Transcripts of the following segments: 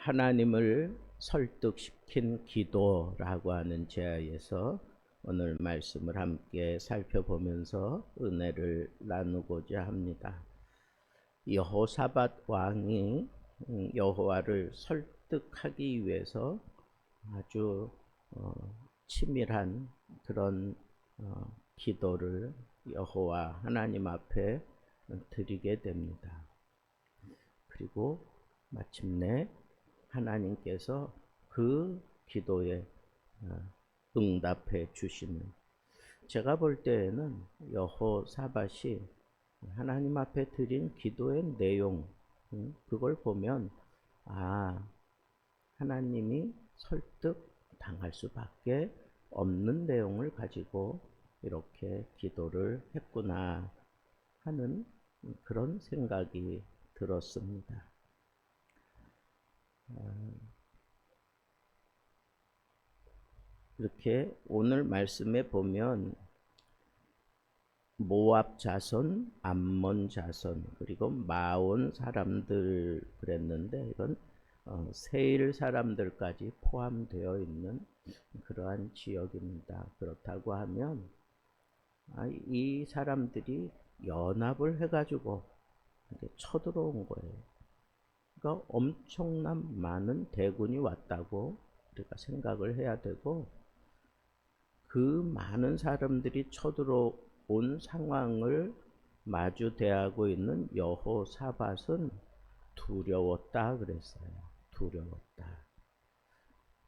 하나님을 설득시킨 기도라고 하는 제야에서 오늘 말씀을 함께 살펴보면서 은혜를 나누고자 합니다. 여호사밧 왕이 여호와를 설득하기 위해서 아주 치밀한 그런 기도를 여호와 하나님 앞에 드리게 됩니다. 그리고 마침내 하나님께서 그 기도에 응답해 주시는, 제가 볼 때에는 여호사밧이 하나님 앞에 드린 기도의 내용, 그걸 보면 하나님이 설득 당할 수밖에 없는 내용을 가지고 이렇게 기도를 했구나 하는 그런 생각이 들었습니다. 이렇게 오늘 말씀에 보면 모압 자손, 암몬 자손, 그리고 마온 사람들 그랬는데 이건 세일 사람들까지 포함되어 있는 그러한 지역입니다. 그렇다고 하면 이 사람들이 연합을 해가지고 이렇게 쳐들어온 거예요. 그러니까 엄청난 많은 대군이 왔다고 우리가 생각을 해야 되고, 그 많은 사람들이 쳐들어온 상황을 마주 대하고 있는 여호사밧은 두려웠다 그랬어요. 두려웠다.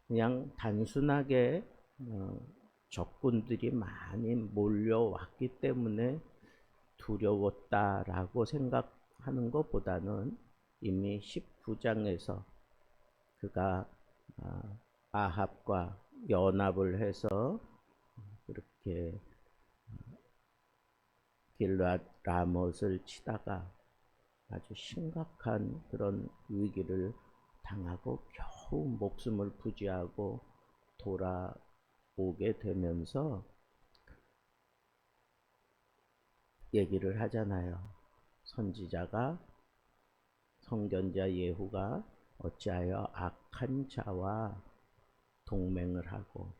그냥 단순하게 적군들이 많이 몰려왔기 때문에 두려웠다라고 생각하는 것보다는 이미 19장에서 그가 아합과 연합을 해서 그렇게 길르앗 라못을 치다가 아주 심각한 그런 위기를 당하고 겨우 목숨을 부지하고 돌아오게 되면서 얘기를 하잖아요. 선지자가, 선견자 예후가 어찌하여 악한 자와 동맹을 하고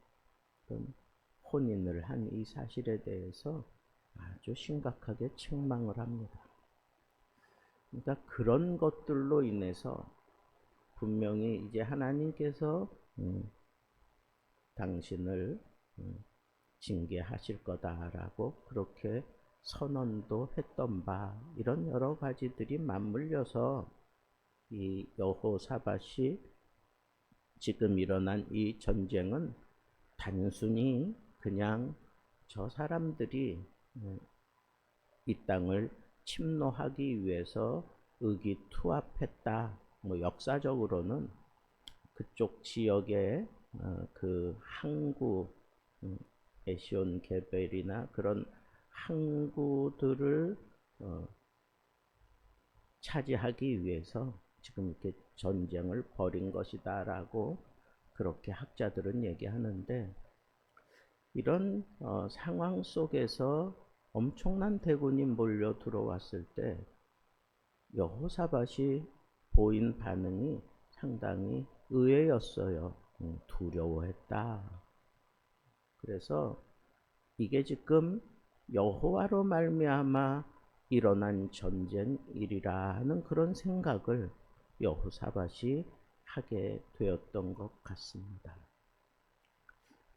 혼인을 한 이 사실에 대해서 아주 심각하게 책망을 합니다. 그러니까 그런 것들로 인해서 분명히 이제 하나님께서 당신을 징계하실 거다라고 그렇게 선언도 했던 바, 이런 여러 가지들이 맞물려서 이 여호사밧이 지금 일어난 이 전쟁은 단순히 그냥 저 사람들이 이 땅을 침노하기 위해서 의기투합했다. 역사적으로는 그쪽 지역의 그 항구, 에시온 게벨이나 그런 항구들을 차지하기 위해서 지금 이렇게 전쟁을 벌인 것이다 라고 그렇게 학자들은 얘기하는데, 이런 상황 속에서 엄청난 대군이 몰려 들어왔을 때 여호사밧이 보인 반응이 상당히 의외였어요. 두려워했다. 그래서 이게 지금 여호와로 말미암아 일어난 전쟁이리라 하는 그런 생각을 여호사밧이 하게 되었던 것 같습니다.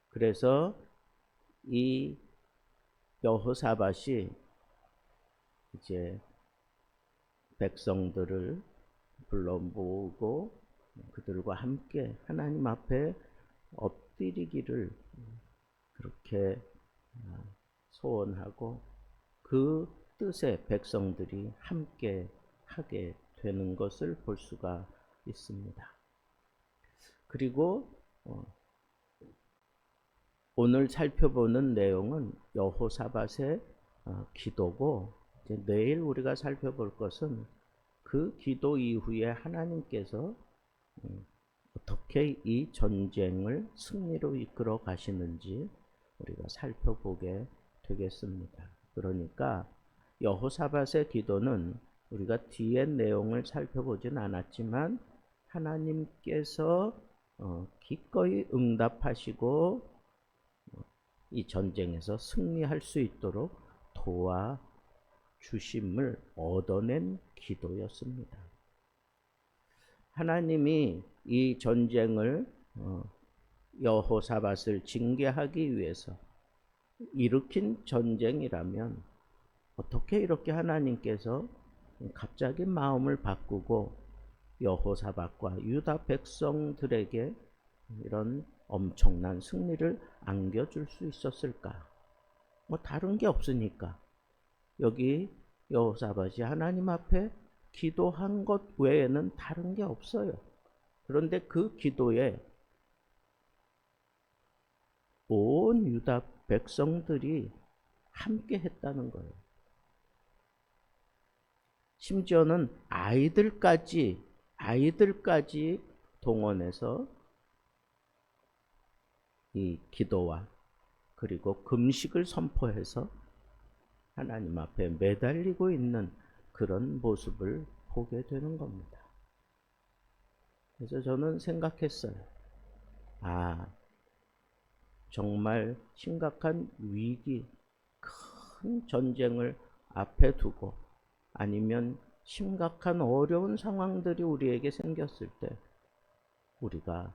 그래서 이 여호사밧이 이제 백성들을 불러 모으고 그들과 함께 하나님 앞에 엎드리기를 그렇게 소원하고 그 뜻에 백성들이 함께 하게 되는 것을 볼 수가 있습니다. 그리고 오늘 살펴보는 내용은 여호사밧의 기도고, 이제 내일 우리가 살펴볼 것은 그 기도 이후에 하나님께서 어떻게 이 전쟁을 승리로 이끌어 가시는지 우리가 살펴보게 되겠습니다. 그러니까 여호사밧의 기도는 우리가 뒤의 내용을 살펴보진 않았지만 하나님께서 기꺼이 응답하시고 이 전쟁에서 승리할 수 있도록 도와주심을 얻어낸 기도였습니다. 하나님이 이 전쟁을 여호사밧을 징계하기 위해서 일으킨 전쟁이라면 어떻게 이렇게 하나님께서 갑자기 마음을 바꾸고 여호사밧과 유다 백성들에게 이런 엄청난 승리를 안겨줄 수 있었을까? 뭐 다른 게 없으니까. 여기 여호사밧이 하나님 앞에 기도한 것 외에는 다른 게 없어요. 그런데 그 기도에 온 유다 백성들이 함께 했다는 거예요. 심지어는 아이들까지 동원해서 이 기도와 그리고 금식을 선포해서 하나님 앞에 매달리고 있는 그런 모습을 보게 되는 겁니다. 그래서 저는 생각했어요. 정말 심각한 위기, 큰 전쟁을 앞에 두고 아니면 심각한 어려운 상황들이 우리에게 생겼을 때 우리가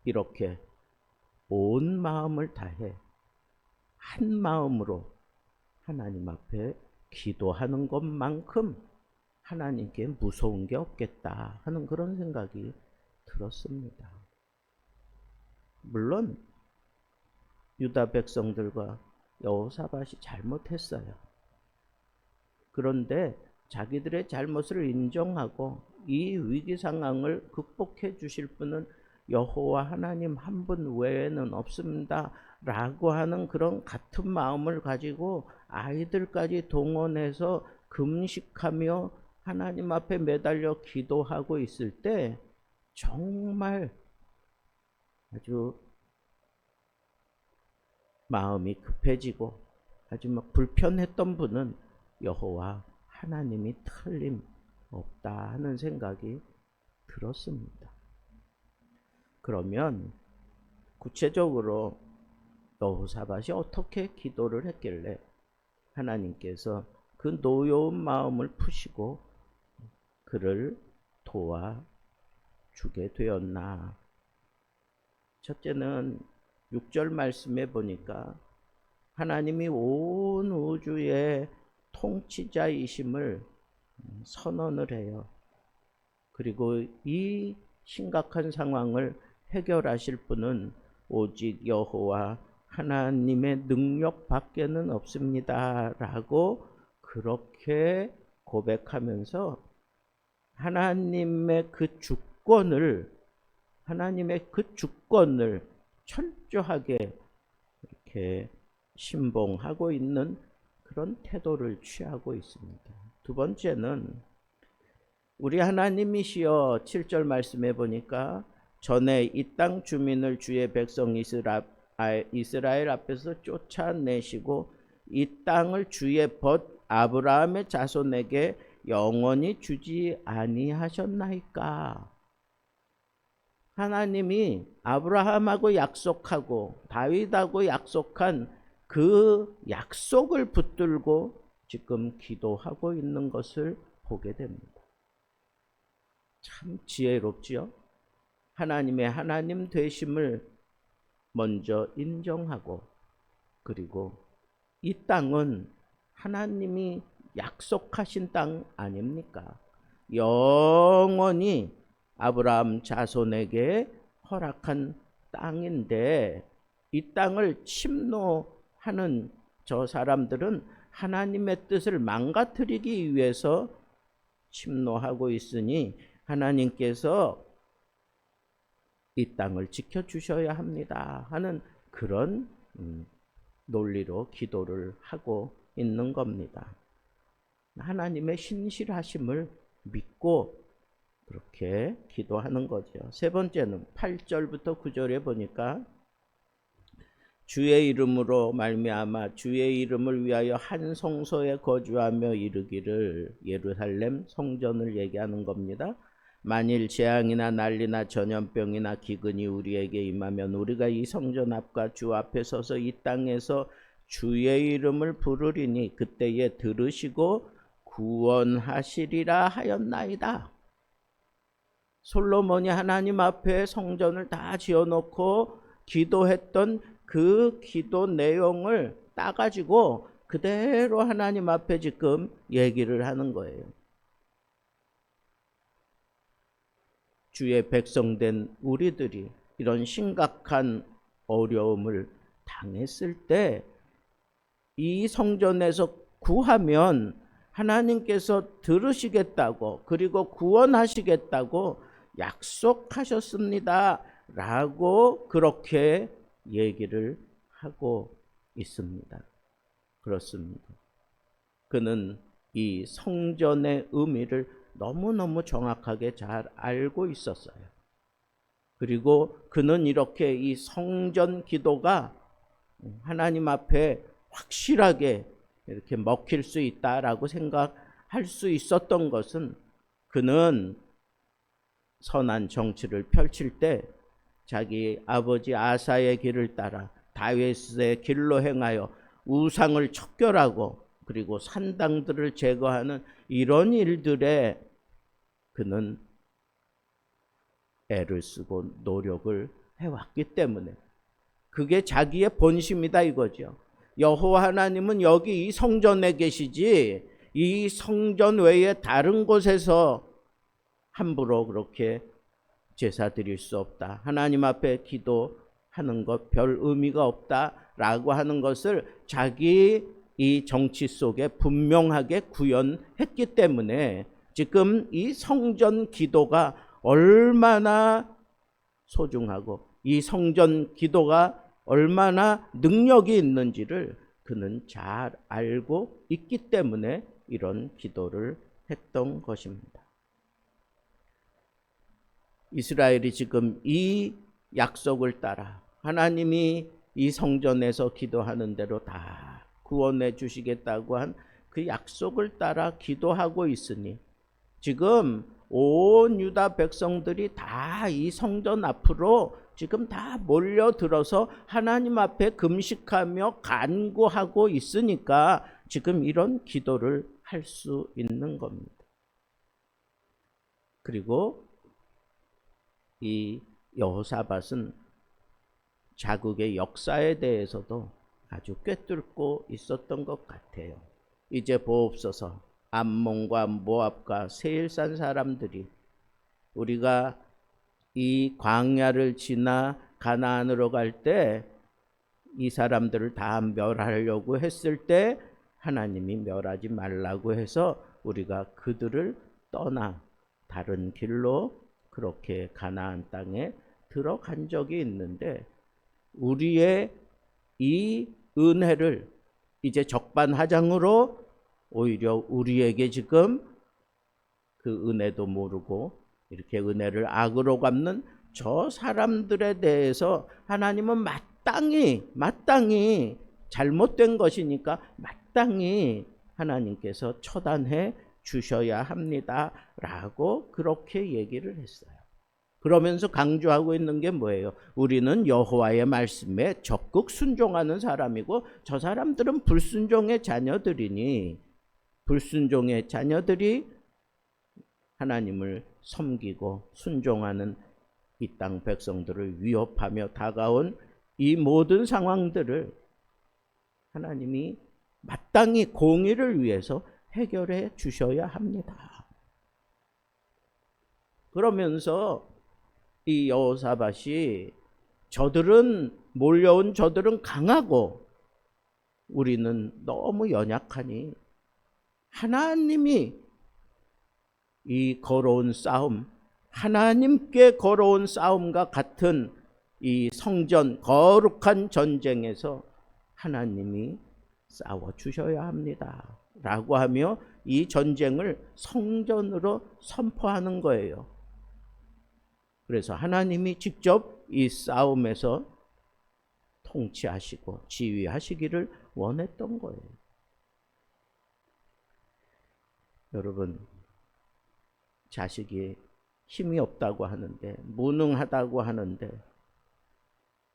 이렇게 온 마음을 다해 한 마음으로 하나님 앞에 기도하는 것만큼 하나님께 무서운 게 없겠다 하는 그런 생각이 들었습니다. 물론 유다 백성들과 여호사밧이 잘못했어요. 그런데 자기들의 잘못을 인정하고 이 위기 상황을 극복해 주실 분은 여호와 하나님 한 분 외에는 없습니다 라고 하는 그런 같은 마음을 가지고 아이들까지 동원해서 금식하며 하나님 앞에 매달려 기도하고 있을 때 정말 아주 마음이 급해지고 아주 막 불편했던 분은 여호와 하나님이 틀림없다 하는 생각이 들었습니다. 그러면 구체적으로 여호사밧이 어떻게 기도를 했길래 하나님께서 그 노여운 마음을 푸시고 그를 도와주게 되었나? 첫째는 6절 말씀에 보니까 하나님이 온 우주의 통치자이심을 선언을 해요. 그리고 이 심각한 상황을 해결하실 분은 오직 여호와 하나님의 능력 밖에는 없습니다 라고 그렇게 고백하면서 하나님의 그 주권을 철저하게 이렇게 신봉하고 있는 그런 태도를 취하고 있습니다. 두 번째는 우리 하나님이시여 7절 말씀해 보니까 전에 이 땅 주민을 주의 백성 이스라엘 앞에서 쫓아내시고 이 땅을 주의 벗 아브라함의 자손에게 영원히 주지 아니하셨나이까? 하나님이 아브라함하고 약속하고 다윗하고 약속한 그 약속을 붙들고 지금 기도하고 있는 것을 보게 됩니다. 참 지혜롭지요? 하나님의 하나님 되심을 먼저 인정하고 그리고 이 땅은 하나님이 약속하신 땅 아닙니까? 영원히 아브라함 자손에게 허락한 땅인데 이 땅을 침노하는 저 사람들은 하나님의 뜻을 망가뜨리기 위해서 침노하고 있으니 하나님께서 이 땅을 지켜주셔야 합니다 하는 그런 논리로 기도를 하고 있는 겁니다. 하나님의 신실하심을 믿고 그렇게 기도하는 거죠. 세 번째는 8절부터 9절에 보니까 주의 이름으로 말미암아 주의 이름을 위하여 한 성소에 거주하며 이르기를, 예루살렘 성전을 얘기하는 겁니다. 만일 재앙이나 난리나 전염병이나 기근이 우리에게 임하면 우리가 이 성전 앞과 주 앞에 서서 이 땅에서 주의 이름을 부르리니 그때에 들으시고 구원하시리라 하였나이다. 솔로몬이 하나님 앞에 성전을 다 지어놓고 기도했던 그 기도 내용을 따가지고 그대로 하나님 앞에 지금 얘기를 하는 거예요. 주의 백성된 우리들이 이런 심각한 어려움을 당했을 때 이 성전에서 구하면 하나님께서 들으시겠다고 그리고 구원하시겠다고 약속하셨습니다 라고 그렇게 얘기를 하고 있습니다. 그렇습니다. 그는 이 성전의 의미를 너무너무 정확하게 잘 알고 있었어요. 그리고 그는 이렇게 이 성전 기도가 하나님 앞에 확실하게 이렇게 먹힐 수 있다라고 생각할 수 있었던 것은 그는 선한 정치를 펼칠 때 자기 아버지 아사의 길을 따라 다윗의 길로 행하여 우상을 척결하고 그리고 산당들을 제거하는 이런 일들에 그는 애를 쓰고 노력을 해왔기 때문에 그게 자기의 본심이다 이거죠. 여호와 하나님은 여기 이 성전에 계시지 이 성전 외에 다른 곳에서 함부로 그렇게 제사 드릴 수 없다. 하나님 앞에 기도하는 것 별 의미가 없다라고 하는 것을 자기 이 정치 속에 분명하게 구현했기 때문에 지금 이 성전 기도가 얼마나 소중하고 이 성전 기도가 얼마나 능력이 있는지를 그는 잘 알고 있기 때문에 이런 기도를 했던 것입니다. 이스라엘이 지금 이 약속을 따라 하나님이 이 성전에서 기도하는 대로 다 구원해 주시겠다고 한 그 약속을 따라 기도하고 있으니 지금 온 유다 백성들이 다 이 성전 앞으로 지금 다 몰려들어서 하나님 앞에 금식하며 간구하고 있으니까 지금 이런 기도를 할 수 있는 겁니다. 그리고 이 여호사밧은 자국의 역사에 대해서도 아주 꿰뚫고 있었던 것 같아요. 이제 보옵소서 암몬과 모압과 세일산 사람들이 우리가 이 광야를 지나 가나안으로 갈 때 이 사람들을 다 멸하려고 했을 때 하나님이 멸하지 말라고 해서 우리가 그들을 떠나 다른 길로 그렇게 가나안 땅에 들어간 적이 있는데 우리의 이 은혜를 이제 적반하장으로 오히려 우리에게 지금 그 은혜도 모르고 이렇게 은혜를 악으로 갚는 저 사람들에 대해서 하나님은 마땅히 잘못된 것이니까 마땅히 하나님께서 처단해 주셔야 합니다 라고 그렇게 얘기를 했어요. 그러면서 강조하고 있는 게 뭐예요? 우리는 여호와의 말씀에 적극 순종하는 사람이고 저 사람들은 불순종의 자녀들이니 불순종의 자녀들이 하나님을 섬기고 순종하는 이 땅 백성들을 위협하며 다가온 이 모든 상황들을 하나님이 마땅히 공의를 위해서 해결해 주셔야 합니다. 그러면서 이 여호사밧이 몰려온 저들은 강하고 우리는 너무 연약하니 하나님이 이 걸어온 싸움, 하나님께 걸어온 싸움과 같은 이 성전 거룩한 전쟁에서 하나님이 싸워주셔야 합니다 라고 하며 이 전쟁을 성전으로 선포하는 거예요. 그래서 하나님이 직접 이 싸움에서 통치하시고 지휘하시기를 원했던 거예요. 여러분, 자식이 힘이 없다고 하는데, 무능하다고 하는데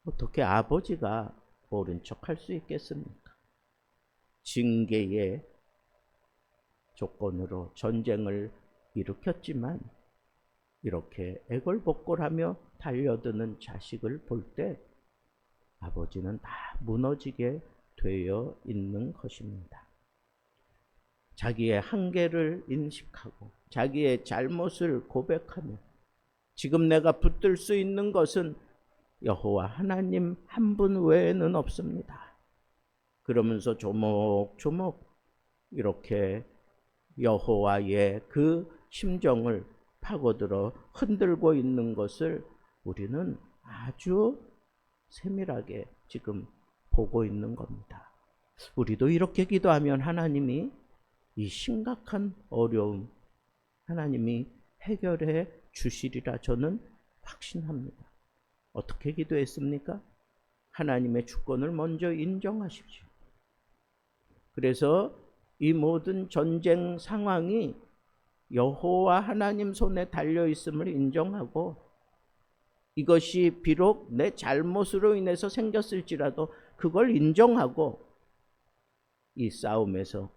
어떻게 아버지가 모른 척할 수 있겠습니까? 징계의 조건으로 전쟁을 일으켰지만 이렇게 애걸복걸하며 달려드는 자식을 볼 때 아버지는 다 무너지게 되어 있는 것입니다. 자기의 한계를 인식하고 자기의 잘못을 고백하며 지금 내가 붙들 수 있는 것은 여호와 하나님 한 분 외에는 없습니다. 그러면서 조목조목 이렇게 여호와의 그 심정을 파고들어 흔들고 있는 것을 우리는 아주 세밀하게 지금 보고 있는 겁니다. 우리도 이렇게 기도하면 하나님이 이 심각한 어려움 하나님이 해결해 주시리라 저는 확신합니다. 어떻게 기도했습니까? 하나님의 주권을 먼저 인정하십시오. 그래서 이 모든 전쟁 상황이 여호와 하나님 손에 달려 있음을 인정하고 이것이 비록 내 잘못으로 인해서 생겼을지라도 그걸 인정하고 이 싸움에서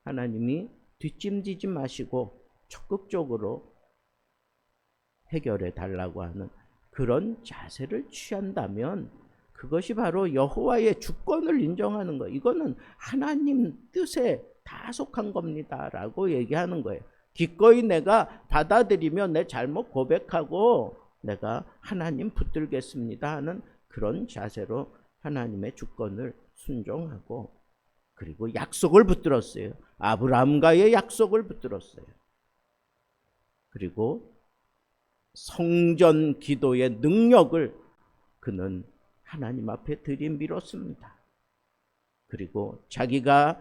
하나님이 뒷짐지지 마시고 적극적으로 해결해 달라고 하는 그런 자세를 취한다면 그것이 바로 여호와의 주권을 인정하는 거예요. 이거는 하나님 뜻에 다 속한 겁니다 라고 얘기하는 거예요. 기꺼이 내가 받아들이며 내 잘못 고백하고 내가 하나님 붙들겠습니다 하는 그런 자세로 하나님의 주권을 순종하고 그리고 약속을 붙들었어요. 아브라함과의 약속을 붙들었어요. 그리고 성전 기도의 능력을 그는 하나님 앞에 들이밀었습니다. 그리고 자기가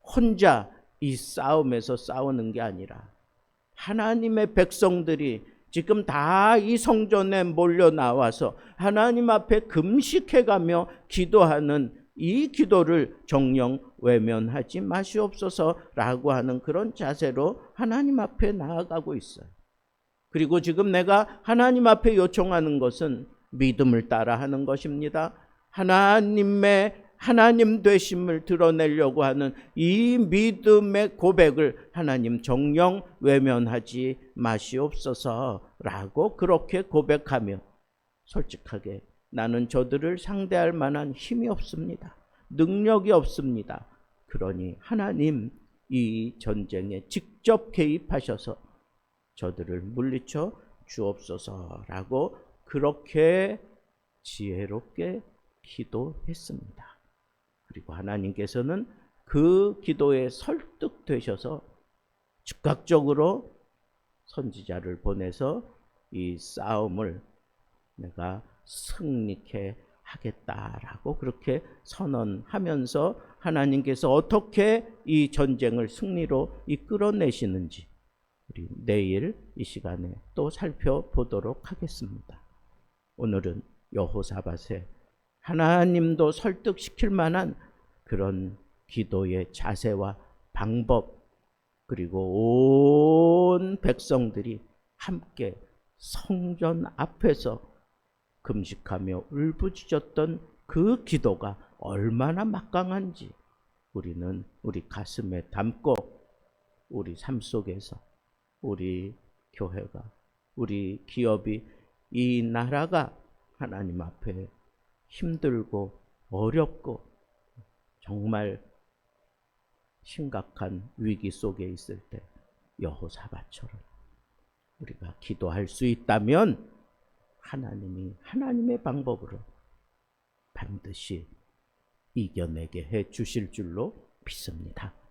혼자 이 싸움에서 싸우는 게 아니라 하나님의 백성들이 지금 다 이 성전에 몰려 나와서 하나님 앞에 금식해가며 기도하는 이 기도를 정령 외면하지 마시옵소서라고 하는 그런 자세로 하나님 앞에 나아가고 있어요. 그리고 지금 내가 하나님 앞에 요청하는 것은 믿음을 따라 하는 것입니다. 하나님 되심을 드러내려고 하는 이 믿음의 고백을 하나님 정령 외면하지 마시옵소서라고 그렇게 고백하며 솔직하게 나는 저들을 상대할 만한 힘이 없습니다. 능력이 없습니다. 그러니 하나님 이 전쟁에 직접 개입하셔서 저들을 물리쳐 주옵소서라고 그렇게 지혜롭게 기도했습니다. 그리고 하나님께서는 그 기도에 설득되셔서 즉각적으로 선지자를 보내서 이 싸움을 내가 승리케 하겠다라고 그렇게 선언하면서 하나님께서 어떻게 이 전쟁을 승리로 이끌어내시는지 우리 내일 이 시간에 또 살펴보도록 하겠습니다. 오늘은 여호사밧의 하나님도 설득시킬 만한 그런 기도의 자세와 방법 그리고 온 백성들이 함께 성전 앞에서 금식하며 울부짖었던 그 기도가 얼마나 막강한지 우리는 우리 가슴에 담고 우리 삶 속에서 우리 교회가 우리 기업이 이 나라가 하나님 앞에 힘들고 어렵고 정말 심각한 위기 속에 있을 때 여호사밧처럼 우리가 기도할 수 있다면 하나님이 하나님의 방법으로 반드시 이겨내게 해 주실 줄로 믿습니다.